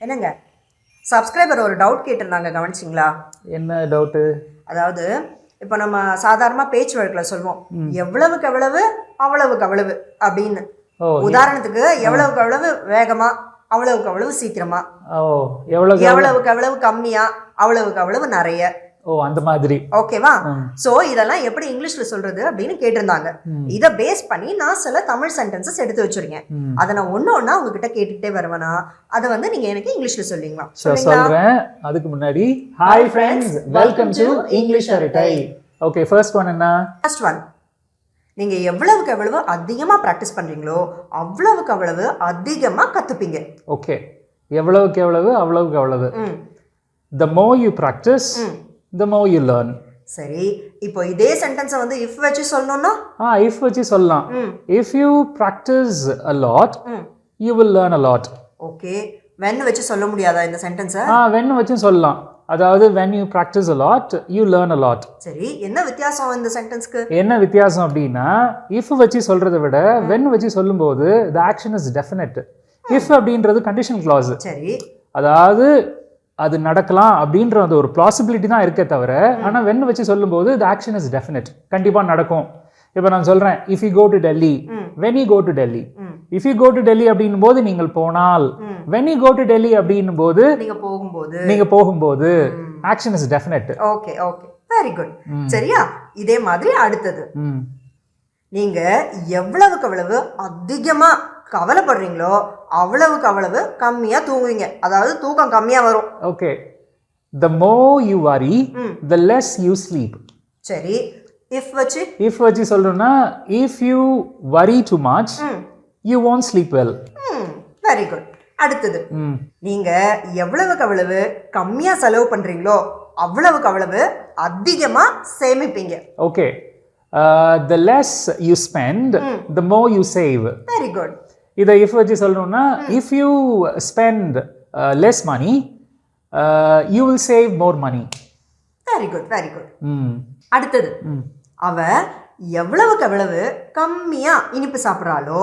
என்னங்க சப்ஸ்கிரைபர் ஒரு டவுட் கேட்டிருந்தாங்க, கவனிச்சிங்களா? என்ன டவுட்டு? அதாவது இப்போ நம்ம சாதாரணமாக பேச்சு வழக்கில் சொல்லுவோம், எவ்வளவுக்கு எவ்வளவு அவ்வளவுக்கு அவ்வளவு அப்படின்னு. உதாரணத்துக்கு எவ்வளவுக்கு எவ்வளவு வேகமா, அவ்வளவுக்கு அவ்வளவு சீக்கிரமா, எவ்வளவுக்கு எவ்வளவு கம்மியா, அவ்வளவுக்கு அவ்வளவு நிறைய. அந்த மாதிரி. ஓகேவா? சோ இதெல்லாம் எப்படி இங்கிலீஷ்ல சொல்றது அப்படின்னு கேட்டிருந்தாங்க. இத பேஸ் பண்ணி நான் சில தமிழ் சென்டென்சஸ் எடுத்து வச்சிருக்கேன். அதை நான் ஒண்ணா உங்ககிட்ட கேட்டுட்டே வருவேனா, அதை வந்து நீங்க எனக்கு இங்கிலீஷ்ல சொல்லுவீங்களா? சொல்றேன். அதுக்கு முன்னாடி hi friends, welcome to English அரட்டை. ஓகே, ஃபர்ஸ்ட் ஒன் என்ன? ஃபர்ஸ்ட் ஒன், நீங்க எவ்வளவுக்கு எவ்வளவு அதிகமா பிராக்டிஸ் பண்றீங்களோ அவ்வளவுக்கு அவ்வளவு அதிகமா கத்துப்பீங்க. ஓகே, எவ்வளவுக்கு எவ்வளவு அவ்வளவுக்கு அவ்வளவு. the more you practice the more you learn. சரி, இப்போ இதே சென்டென்ஸை வந்து if வச்சு சொல்லணும்னா if வச்சு சொல்லலாம். if you practice a lot you will learn a lot. Okay, when வச்சு சொல்ல முடியாதா இந்த சென்டென்ஸை? when வச்சு சொல்லலாம். அதாவது when you practice a lot you learn a lot. சரி, என்ன வித்தியாசம் இந்த சென்டென்ஸ்க்கு? என்ன வித்தியாசம் அப்படின்னா, if வச்சு சொல்றதை விட when வச்சு சொல்லும்போது the action is definite. if அப்படின்றது conditional clause. சரி, அதாவது அது நடக்கலாம் அப்படின்ற அந்த ஒரு பாசிபிலிட்டி தான் இருக்கே தவிர, ஆனால் when வச்சு சொல்லும்போது the action is definite. கண்டிப்பாக நடக்கும். இப்போ நான் சொல்கிறேன், if you go to Delhi, when you go to Delhi. if you go to Delhi அப்படின்னும் போது நீங்கள் போனால், when you go to Delhi அப்படின்னும் போது நீங்கள் போகும்போது action is definite. Okay okay, very good. சரியா? இதே மாதிரி அடுத்தது, நீங்க எவ்வளவுக்கு எவ்வளவு அதிகமா கவலைப்படுறீங்களோ அவ்வளவுக்கு அவ்வளவு கம்மியா தூங்குவீங்க. அதாவது தூக்கம் கம்மியா வரும். Okay, the more you worry the less you sleep. சரி, if வச்சு சொல்லணும்னா, if you worry too much you won't sleep well. Very good. அடுத்தது, நீங்க எவ்வளவுக்கு எவ்வளவு கம்மியா செலவு பண்றீங்களோ அவ்வளவுக்கு அவ்வளவு அதிகமா சேமிப்பீங்க. Okay, the less you spend the more you save. Very good. இதை if வச்சு சொல்லணும்னா, if you spend less money you will save more money. Very good, very good. அடுத்தது, அவ எவ்வளவுக்கு எவ்வளவு கம்மியா இனிப்பு சாப்பிட்றாளோ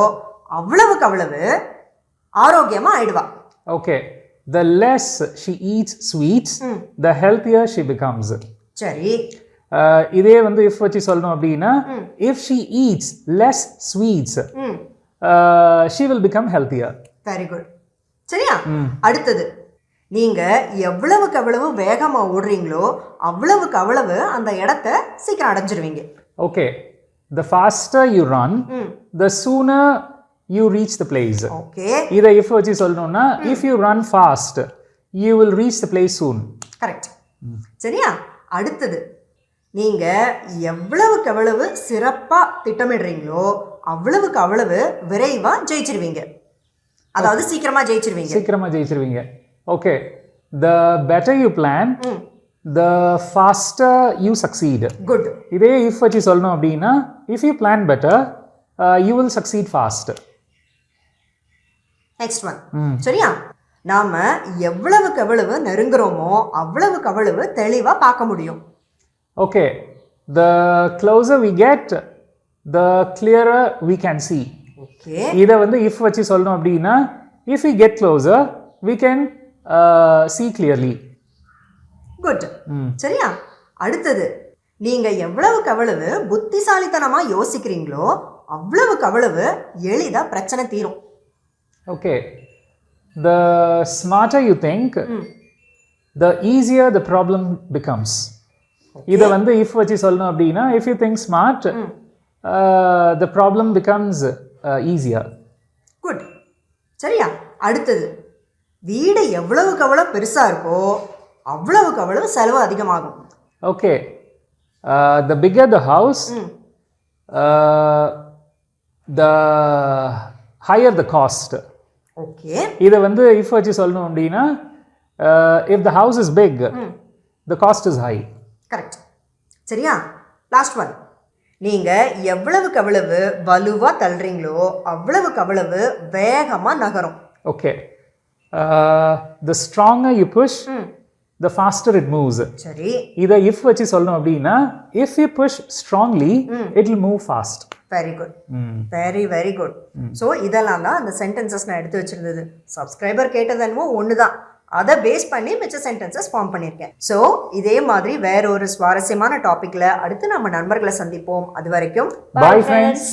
அவ்வளவுக்கு அவ்வளவு ஆரோக்கியமா ஆயிடுவா. Okay, the less she eats sweets the healthier she becomes. சரி, இதே வந்து if வச்சு சொல்லணும் அப்படின்னா, if she eats less sweets she will become healthier. Very good. சரியா? அடுத்தது, நீங்க எவ்வளவுக்கு எவ்வளவு வேகமா ஓடுறீங்களோ அவ்வளவுக்கு அவ்வளவு அந்த இடத்தை சீக்கிரம் அடைஞ்சிருவீங்க. Okay, the faster you run the sooner you reach the place. Okay, இதை if வச்சு சொல்லணும்னா, if you run fast you will reach the place soon. Correct. சரியா? அடுத்தது, நீங்க எவ்வளவுக்கு எவ்வளவு சிறப்பா திட்டமிடுறீங்களோ அவ்வளவுக்கு அவ்வளவு விரைவா ஜெயிச்சிருவீங்க. அதாவது சீக்கிரமா ஜெயிச்சிருவீங்க. Okay, the better you plan the faster you succeed. Good. இதே if வச்சு சொல்லணும் அப்படின்னா, if you plan better you will succeed fast. Next one. சரியா? நாம எவ்வளவுக்கு எவ்வளவு நெருங்குறோமோ அவ்வளவுக்கு அவ்வளவு தெளிவா பார்க்க முடியும். Okay, the closer we get the clearer we can see. Okay, இதை வந்து if வச்சு சொல்லணும் அப்படின்னா, if we get closer we can see clearly. Good. சரியா? அடுத்தது, நீங்க எவ்வளவுக்கு எவ்வளவு புத்திசாலித்தனமா யோசிக்கிறீங்களோ அவ்வளவுக்கு அவ்வளவு எளிதா பிரச்சனை தீரும். Okay, the smarter you think the easier the problem becomes. இதை வந்து if வச்சு சொல்லணும் அப்படின்னா, if you think smart the problem becomes easier. Good. சரியா? அடுத்தது, வீடு எவ்வளவுக்கு எவ்வளவு பெருசா இருக்கோ அவ்வளவுக்கு அவ்வளவு செலவு அதிகமாகும். Okay, the bigger the house the higher the cost. Okay, இதை வந்து if வச்சு சொல்லணும் அப்படின்னா, if the house is big the cost is high. Correct. சரியா? லாஸ்ட் ஒன், நீங்க எவ்வளவுக்கு எவ்வளவு வலுவா தள்ளுறீங்களோ அவ்வளவுக்கு அவ்வளவு வேகமா நகரும். Okay, the stronger you push the faster it moves. சரி, இதை if வச்சு சொல்லணும் அப்படின்னா, if you push strongly it will move fast. Very good, very very good. So இதெல்லாம் தான் அந்த சென்டென்சஸ் நான் எடுத்து வச்சிருந்தது. சப்ஸ்கிரைபர் கேட்டது என்னமோ ஒன்று தான், அதை பேஸ் பண்ணி மிச்ச சென்டென்சஸ் ஃபார்ம் பண்ணியிருக்கேன். ஸோ இதே மாதிரி வேற ஒரு சுவாரஸ்யமான டாபிக்ல அடுத்து நம்ம நண்பர்களை சந்திப்போம். அது வரைக்கும் Bye friends.